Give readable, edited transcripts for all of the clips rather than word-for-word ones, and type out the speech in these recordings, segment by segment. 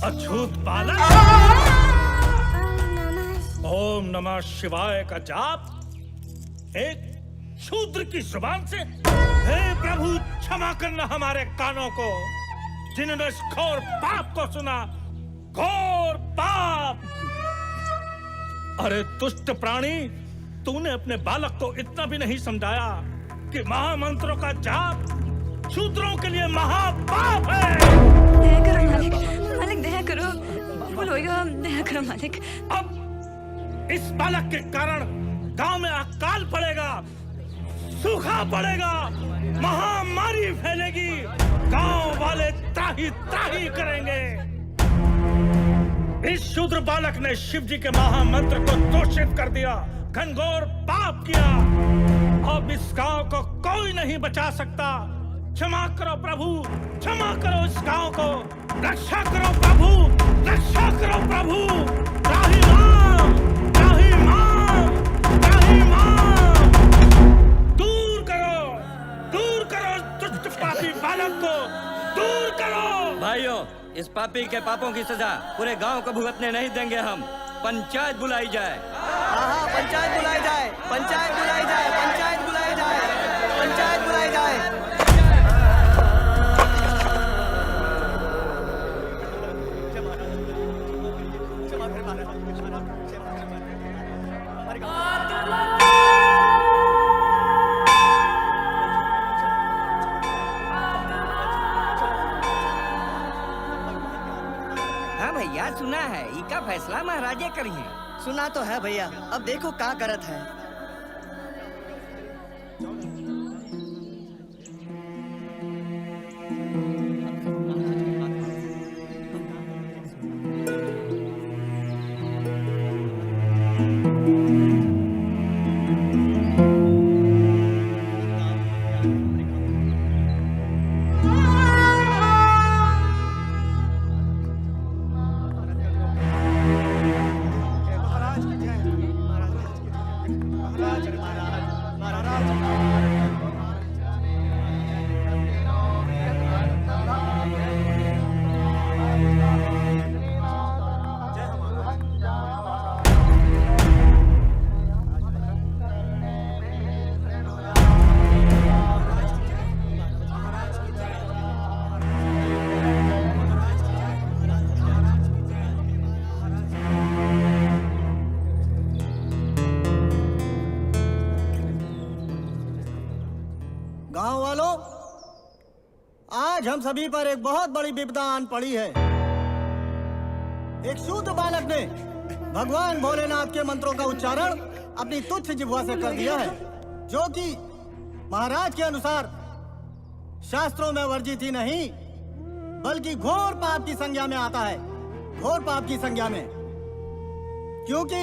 अछूत बालक, ओम नमः शिवाय का जाप एक शूद्र की जुबान से। हे प्रभु, क्षमा करना हमारे कानों को, जिन्होंने इस घोर पाप को सुना। घोर पाप! अरे दुष्ट प्राणी, तूने अपने बालक को इतना भी नहीं समझाया कि महामंत्रों का जाप शूद्रों के लिए महापाप है। दया करो मालिक, मालिक दया करो, बोलो यो दया करो मालिक। अब इस बालक के कारण गांव में अकाल पड़ेगा, सूखा पड़ेगा, महामारी फैलेगी, गांव वाले त्राही त्राही करेंगे। इस शूद्र बालक ने शिव जी के महामंत्र को दूषित कर दिया, घनघोर पाप किया। अब इस गांव को कोई नहीं बचा सकता। क्षमा करो प्रभु, क्षमा करो इस गांव को, रक्षा करो प्रभु, रक्षा करो प्रभु। त्राही मां, त्राही मां, त्राही मां, दूर करो दुष्ट पापी बालक को, दूर करो। भाइयों, इस पापी के पापों की सजा पूरे गांव को भुगतने नहीं देंगे हम। पंचायत बुलाई जाए। हाँ, पंचायत बुलाई जाए, पंचायत बुलाई जाए, पंचायत बुलाई जाए, पंचायत बुलाई जाए। हाँ भैया, सुना है इका फैसला महाराजे करिए। सुना तो है भैया, अब देखो क्या करत है। गांव वालों, आज हम सभी पर एक बहुत बड़ी विपदा आन पड़ी है। एक शूद्र बालक ने भगवान भोलेनाथ के मंत्रों का उच्चारण अपनी तुच्छ जिह्वा से कर दिया है, जो कि महाराज के अनुसार शास्त्रों में वर्जित ही नहीं, बल्कि घोर पाप की संज्ञा में आता है। घोर पाप की संज्ञा में, क्योंकि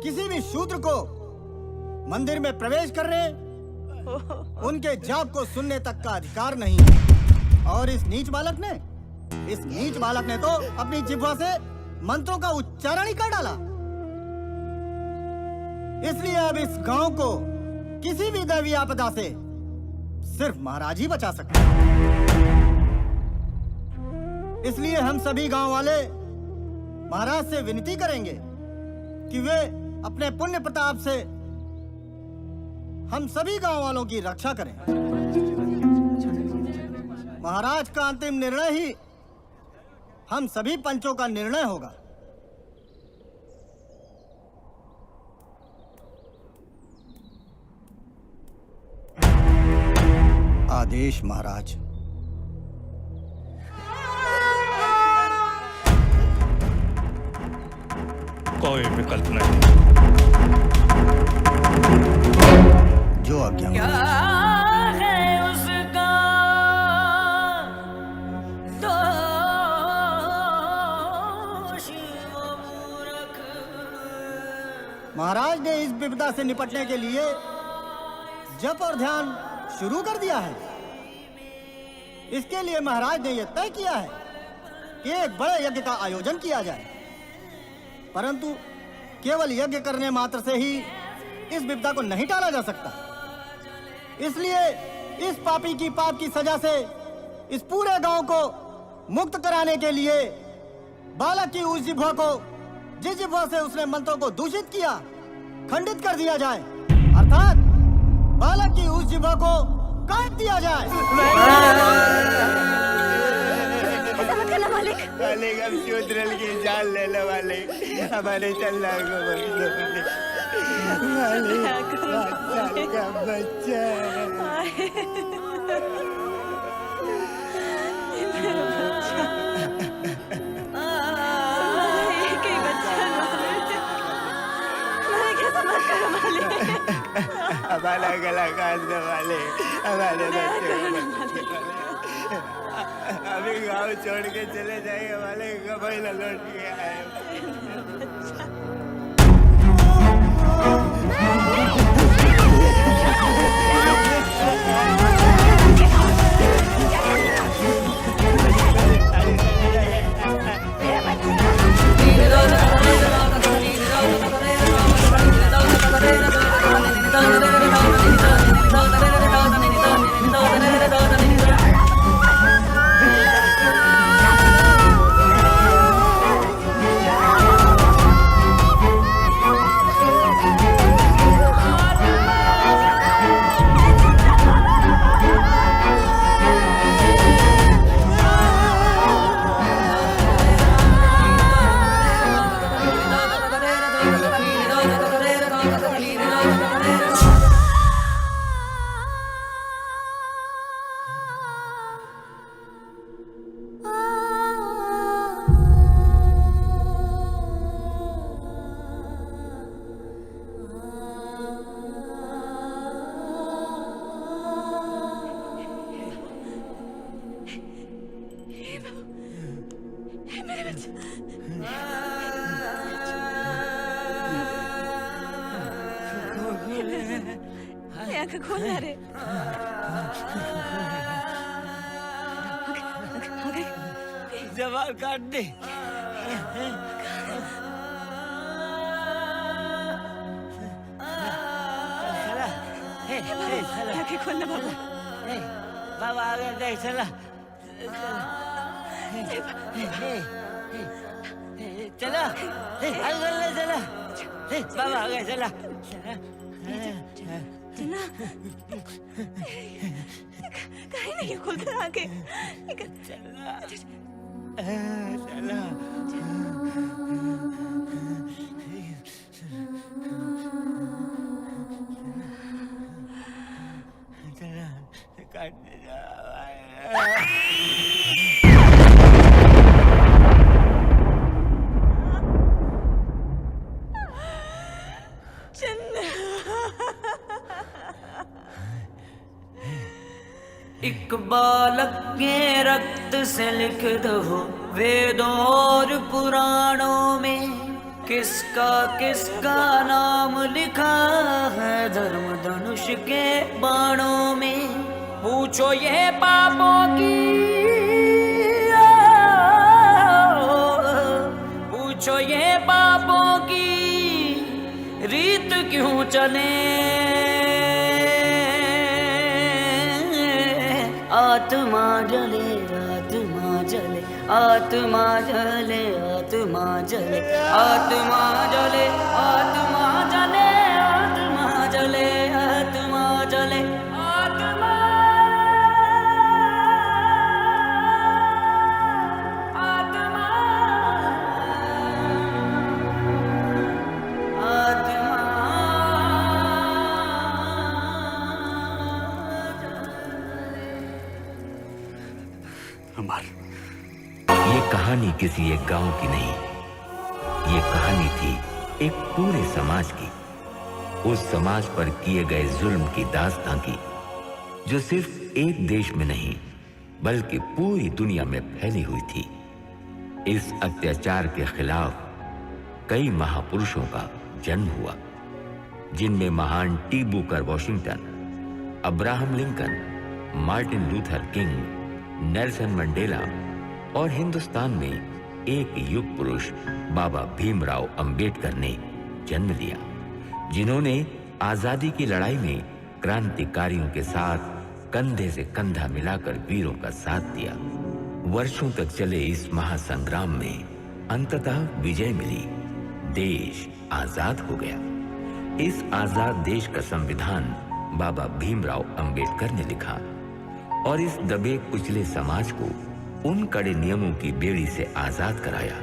किसी भी शूद्र को मंदिर में प्रवेश करने, उनके जाप को सुनने तक का अधिकार नहीं है। और इस नीच बालक ने तो अपनी जिह्वा से मंत्रों का उच्चारण ही कर डाला। इसलिए अब इस गांव को किसी भी दैवीय आपदा से सिर्फ महाराज ही बचा सकते हैं। इसलिए हम सभी गांव वाले महाराज से विनती करेंगे कि वे अपने पुण्य प्रताप से हम सभी गांव वालों की रक्षा करें। महाराज का अंतिम निर्णय ही हम सभी पंचों का निर्णय होगा। आदेश महाराज। कोई विकल्प नहीं। जो आज्ञा क्या है उसका दोष वो मूर्ख। महाराज ने इस विपदा से निपटने के लिए जप और ध्यान शुरू कर दिया है। इसके लिए महाराज ने यह तय किया है कि एक बड़े यज्ञ का आयोजन किया जाए, परंतु केवल यज्ञ करने मात्र से ही इस विपदा को नहीं टाला जा सकता। इसलिए इस पापी की पाप की सजा से इस पूरे गांव को मुक्त कराने के लिए बालक की उस जिह्वा को जिस जिह्वा से उसने मंत्रों को दूषित किया खंडित कर दिया जाए, अर्थात बालक की उस जिह्वा को काट दिया जाए। ऐसा मत करना मालिक। मालिक हम शूद्रल की जान ले लो मालिक, हमारे चलना को मालिक का बच्चा हमारा गला काट दो वाले, हमारे बच्चे अभी गांव छोड़ के चले जाएंगे वाले, कभी न लौट के आए। खोलना रे। जवान काट दे। आंखें खोलना बाबा। बाबा आ गए, देख चला चला चला बाबा आ गए, चला चला कहीं नहीं खुलता आंखें। चला चला चला काट दे एक बालक के रक्त से लिख दो वेदों और पुराणों में, किसका किसका नाम लिखा है धर्म धनुष के बाणों में। पूछो ये पापों की, पूछो ये पापों की रीत क्यों चले। आत्मा जले आत्मा जले आत्मा जले आत्मा जले आत्मा जले आत्मा जले आत्मा जले आत्मा जले आत्मा आत्मा ये कहानी किसी एक गांव की नहीं, ये कहानी थी एक पूरे समाज की, उस समाज पर किए गए जुल्म की दास्तां की, जो सिर्फ एक देश में नहीं बल्कि पूरी दुनिया में फैली हुई थी। इस अत्याचार के खिलाफ कई महापुरुषों का जन्म हुआ, जिनमें महान T Booker Washington, Abraham Lincoln, Martin Luther king, Nelson Mandela और हिंदुस्तान में एक युग पुरुष बाबा भीमराव अंबेडकर ने जन्म लिया, जिन्होंने आजादी की लड़ाई में क्रांतिकारियों के साथ कंधे से कंधा मिलाकर वीरों का साथ दिया। वर्षों तक चले इस महासंग्राम में अंततः विजय मिली, देश आजाद हो गया। इस आजाद देश का संविधान बाबा भीमराव अंबेडकर ने लिखा और इस दबे कुचले समाज को उन कड़े नियमों की बेड़ी से आजाद कराया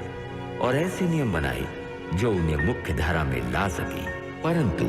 और ऐसे नियम बनाए जो उन्हें मुख्य धारा में ला सके। परंतु